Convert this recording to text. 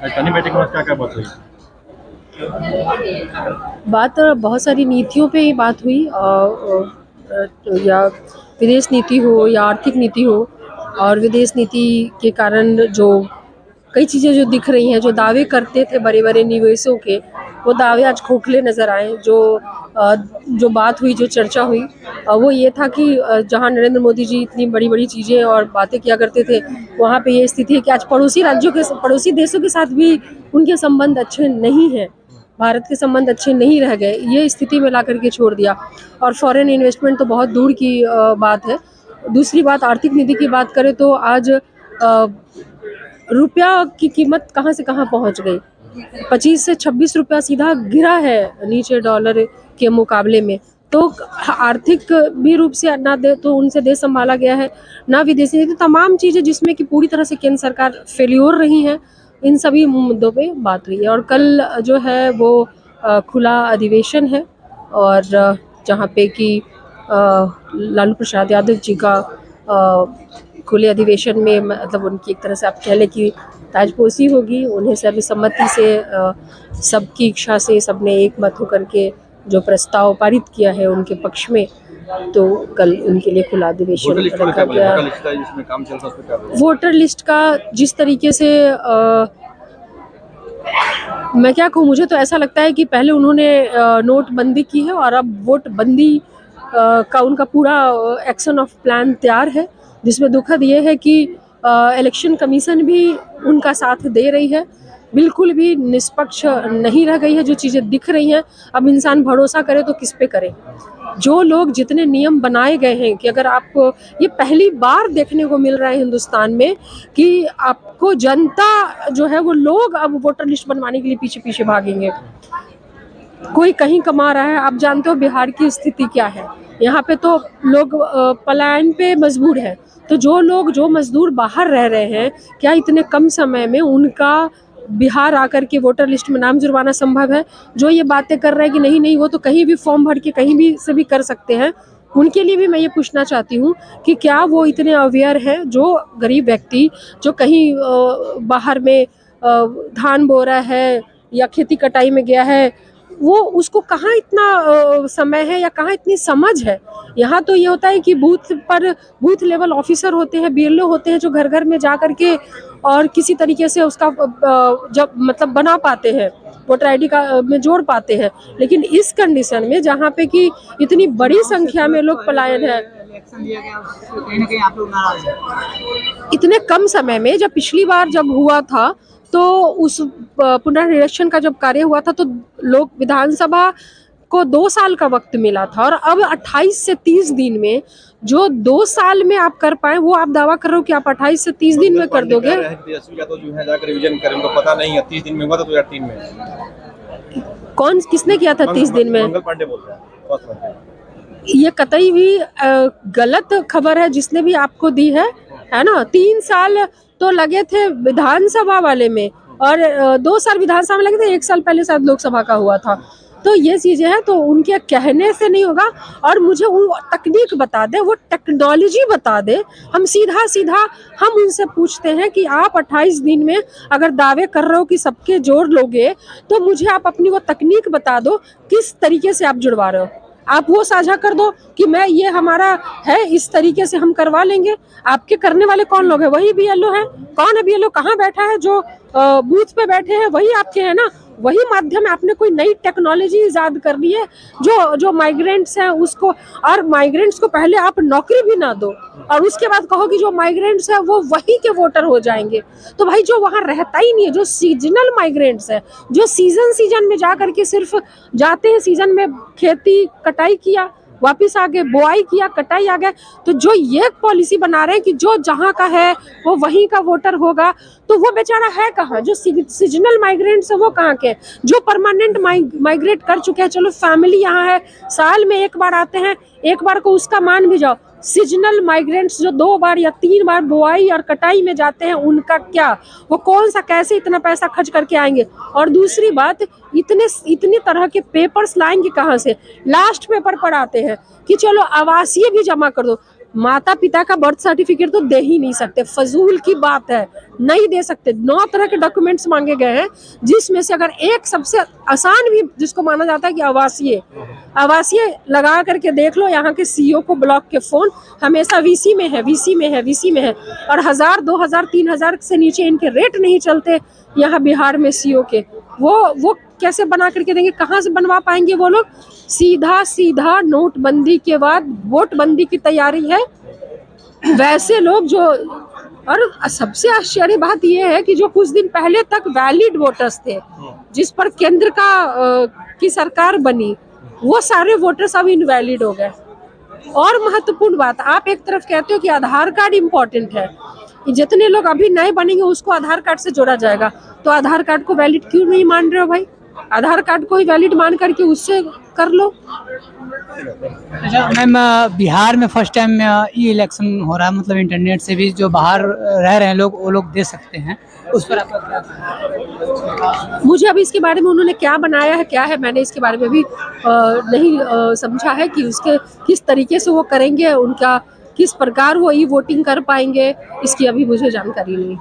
Turning meeting में क्या क्या बात हुई? बात बहुत सारी नीतियों पे ही बात हुई, या विदेश नीति हो या आर्थिक नीति हो। और विदेश नीति के कारण जो कई चीज़ें जो दिख रही हैं, जो दावे करते थे बड़े बड़े निवेशों के, वो दावे आज खोखले नज़र आए। जो बात हुई, जो चर्चा हुई, वो ये था कि जहां नरेंद्र मोदी जी इतनी बड़ी बड़ी चीज़ें और बातें किया करते थे, वहां पे ये स्थिति है कि आज पड़ोसी देशों के साथ भी उनके संबंध अच्छे नहीं हैं। भारत के संबंध अच्छे नहीं रह गए, ये स्थिति में ला करके छोड़ दिया। और फॉरेन इन्वेस्टमेंट तो बहुत दूर की बात है। दूसरी बात, आर्थिक नीति की बात करें तो आज रुपया की कीमत कहाँ से कहाँ पहुँच गई। 25 से 26 रुपया सीधा गिरा है नीचे डॉलर के मुकाबले में। तो आर्थिक भी रूप से ना दे तो उनसे देश संभाला गया है, ना विदेशी नीति, तमाम चीज़ें जिसमें कि पूरी तरह से केंद्र सरकार फेल्योर रही हैं। इन सभी मुद्दों पे बात हुई है। और कल जो है वो खुला अधिवेशन है, और जहाँ पे कि लालू प्रसाद यादव जी का खुले अधिवेशन में, मतलब उनकी एक तरह से आप कह लें कि ताजपोशी होगी। उन्हें सर्वसम्मति से, सबकी इच्छा से, सबने एक मत होकर के जो प्रस्ताव पारित किया है उनके पक्ष में, तो कल उनके लिए खुला अधिवेशन रखा गया। वोटर लिस्ट का जिस तरीके से मैं क्या कहूँ, मुझे तो ऐसा लगता है कि पहले उन्होंने नोटबंदी की है और अब वोट बंदी का उनका पूरा एक्शन ऑफ प्लान तैयार है, जिसमें दुखद ये है कि इलेक्शन कमीशन भी उनका साथ दे रही है, बिल्कुल भी निष्पक्ष नहीं रह गई है। जो चीज़ें दिख रही हैं, अब इंसान भरोसा करे तो किस पे करे। जो लोग जितने नियम बनाए गए हैं कि अगर आपको, ये पहली बार देखने को मिल रहा है हिंदुस्तान में कि आपको जनता जो है, वो लोग अब वोटर लिस्ट बनवाने के लिए पीछे पीछे भागेंगे। कोई कहीं कमा रहा है। आप जानते हो बिहार की स्थिति क्या है, यहाँ पे तो लोग पलायन पे मजबूर है। तो जो मजदूर बाहर रह रहे हैं, क्या इतने कम समय में उनका बिहार आकर के वोटर लिस्ट में नाम जुड़वाना संभव है? जो ये बातें कर रहे हैं कि नहीं नहीं, वो तो कहीं भी फॉर्म भर के कहीं भी से भी कर सकते हैं, उनके लिए भी मैं ये पूछना चाहती हूँ कि क्या वो इतने अवेयर हैं? जो गरीब व्यक्ति जो कहीं बाहर में धान बो रहा है या खेती कटाई में गया है, वो उसको कहाँ इतना समय है या कहाँ इतनी समझ है? यहाँ तो ये होता है कि बूथ लेवल ऑफिसर होते हैं, बीएलओ होते हैं, जो घर घर में जा करके और किसी तरीके से उसका जब मतलब बना पाते हैं, वोटर आईडी का में जोड़ पाते हैं। लेकिन इस कंडीशन में जहाँ पे कि इतनी बड़ी संख्या में लोग पलायन है, इतने कम समय में, जब पिछली बार जब हुआ था तो उस पुनर्निरीक्षण का जब कार्य हुआ था तो लोग विधानसभा को 2 साल का वक्त मिला था, और अब 28 से 30 दिन में जो 2 साल में आप कर पाए, वो आप दावा कर रहे हो कि आप 28 से 30 दिन में कर दोगे। पता नहीं है 30 दिन में हुआ था 2003 में। कौन, किसने किया था 30 दिन में? मंगल पांडे बोल रहे हैं। ये कतई भी गलत खबर है जिसने भी आपको दी है ना। 3 साल तो लगे थे विधानसभा वाले में, और 2 साल विधानसभा में लगे थे, 1 साल पहले शायद लोकसभा का हुआ था। तो ये चीज़ें हैं, तो उनके कहने से नहीं होगा। और मुझे वो तकनीक बता दे, वो टेक्नोलॉजी बता दे। हम सीधा हम उनसे पूछते हैं कि आप 28 दिन में अगर दावे कर रहे हो कि सबके जोड़ लोगे, तो मुझे आप अपनी वो तकनीक बता दो, किस तरीके से आप जुड़वा रहे हो। आप वो साझा कर दो कि मैं, ये हमारा है, इस तरीके से हम करवा लेंगे। आपके करने वाले कौन लोग हैं? वही बीएलओ है। कौन है बीएलओ? कहाँ बैठा है? जो बूथ पे बैठे हैं वही आपके हैं ना। वही माध्यम है। आपने कोई नई टेक्नोलॉजी इजाद कर ली है जो माइग्रेंट्स हैं उसको, और माइग्रेंट्स को पहले आप नौकरी भी ना दो और उसके बाद कहो कि जो माइग्रेंट्स है वो वही के वोटर हो जाएंगे। तो भाई, जो वहाँ रहता ही नहीं है, जो सीजनल माइग्रेंट्स है, जो सीजन में जा करके सिर्फ जाते हैं, सीजन में खेती कटाई किया, वापिस आ गए, बुआई किया, कटाई आ गए। तो जो ये पॉलिसी बना रहे हैं कि जो जहाँ का है वो वहीं का वोटर होगा, तो वो बेचारा है कहाँ? जो सीजनल माइग्रेंट्स है वो कहाँ के? जो परमानेंट माइग्रेट कर चुके हैं, चलो फैमिली यहाँ है, साल में 1 बार आते हैं, 1 बार को उसका मान भी जाओ। सीजनल माइग्रेंट्स जो 2 बार या 3 बार बुआई और कटाई में जाते हैं, उनका क्या? वो कौन सा, कैसे इतना पैसा खर्च करके आएंगे? और दूसरी बात, इतनी तरह के पेपर्स लाएंगे कहाँ से? लास्ट पेपर पर आते हैं कि चलो आवासीय भी जमा कर दो। माता पिता का बर्थ सर्टिफिकेट तो दे ही नहीं सकते, फजूल की बात है, नहीं दे सकते। 9 तरह के डॉक्यूमेंट्स मांगे गए हैं, जिसमें से अगर एक सबसे आसान भी जिसको माना जाता है कि आवासीय लगा करके देख लो, यहाँ के सीईओ को ब्लॉक के फोन हमेशा वीसी में है, वीसी में है, वीसी में है, और 1000, 2000, 3000 से नीचे इनके रेट नहीं चलते यहाँ बिहार में सीईओ के। वो कैसे बना करके देंगे, कहाँ से बनवा पाएंगे वो लोग? सीधा नोटबंदी के बाद वोटबंदी की तैयारी है। वैसे लोग जो, और सबसे आश्चर्य बात यह है कि जो कुछ दिन पहले तक वैलिड वोटर्स थे, जिस पर केंद्र की सरकार बनी, वो सारे वोटर्स अब इनवैलिड हो गए। और महत्वपूर्ण बात, आप एक तरफ कहते हो कि आधार कार्ड इम्पोर्टेंट है, जितने लोग अभी नए बनेंगे उसको आधार कार्ड से जोड़ा जाएगा, तो आधार कार्ड को वैलिड क्यों नहीं मान रहे हो भाई? आधार कार्ड को ही वैलिड मान करके उससे कर लो। अच्छा मैम, बिहार में फर्स्ट टाइम ई इलेक्शन हो रहा है, मतलब इंटरनेट से भी जो बाहर रह रहे हैं लोग वो लोग दे सकते हैं, उस पर आपका क्या? मुझे अभी इसके बारे में उन्होंने क्या बनाया है, क्या है, मैंने इसके बारे में भी नहीं समझा है कि उसके किस तरीके से वो करेंगे, उनका किस प्रकार वो ई वोटिंग कर पाएंगे, इसकी अभी मुझे जानकारी नहीं।